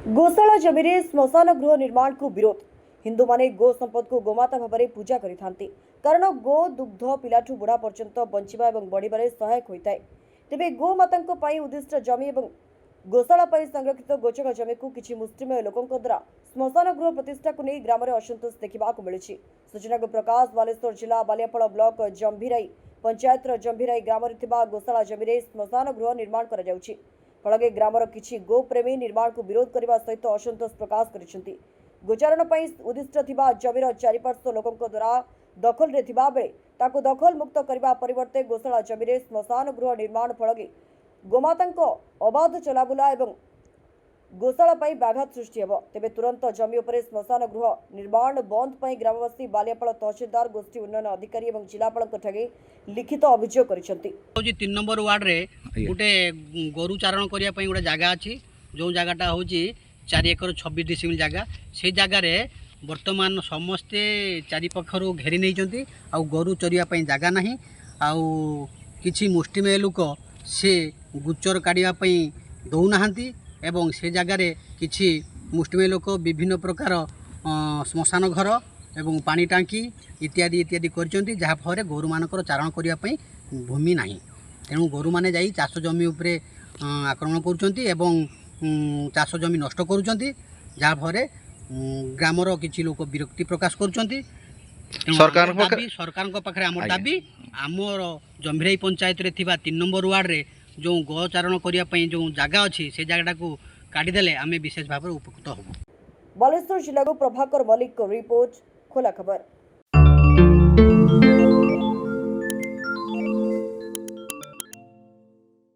गोशाला जमीरे श्मशान गृह निर्माण को विरोध हिंदू माने गो संपद को गोमाता भाव में पूजा करिथांती कारण गो दुग्ध पिलाठू बुढ़ा पर्यंत बंचिबा एवं बढ़िबारे सहायक होइताय। तेबे गोमातांको पई उद्दिष्ट जमी एवं गोशाला पई संरक्षित गोचक जमी को किछि मुस्लिम लोकंक द्वारा श्मशान गृह प्रतिष्ठा को नहीं ग्राम में असंतोष देखा मिली। सूचना को प्रकाश बालेश्वर जिला बालियापड़ ब्लॉक जंभीराई पंचायत जंभीराई ग्राम गोशाला जमी श्मशान गृह निर्माण करा जाउछि। फलगे ग्रामर किछि गोप्रेमी निर्माण को विरोध करने सहित असंतोष प्रकाश करिसेंति। गोचारण पई उद्दिष्ट थिबा जमीर चारिपार्श्व लोकंक द्वारा दखल रे थिबा बेले ताको दखल मुक्त करबा परिवर्ते गोशाला जमीरे श्मशान गृह निर्माण फलगे गोमातांक अबाध चलाबुला एवं गोशाला पई व्याघात सृष्टि हेबो। तेबे तुरंत जमी उपरे श्मशान गृह निर्माण बंद पई ग्रामवासी बालियापड़ तहसीलदार गोष्ठी उन्नयन अधिकारी एवं जिलापाल ठगे लिखित अभियोग करिसेंति। 3 नंबर वार्ड रे गोटे गोरु चारण करिया पई गोटे जगह अछि जो जगहटा होची 4 एकर 26 डिसिमिल जगह से जगह रे वर्तमान समस्ते चारि पखरु घेरी नै जंती आ गोरु चरिया पई जगह नाही आ किछि मुष्टिमेय लोक से गुच्चर काढ़िया पई दउ नाहंती एवं से जगह रे किछि मुष्टिमेय लोक विभिन्न प्रकार श्मशान घर एवं पानी टांकी इत्यादि इत्यादि करचंती जहा फरे गोरु मानकर चारण करिया पई भूमि नाही। तेणु गोरु माने जाई चाष जमी उपरे आक्रमण करुचंती एवं चाष जमी नष्ट करुचंती जहा फरे ग्रामर किछि लोक विरक्ति प्रकाश करुचंती। सरकार पाखरे आमर दाबी आमर जंभीराई पंचायत रे थिबा 3 नंबर वार्ड रे जो गो चारण करिया पई जो जगह अछि से जगहटा को काटी देले आमे विशेष भाव उपकृत होबो। बालेश्वर जिला को प्रभाकर मलिक को रिपोर्ट खोला खबर।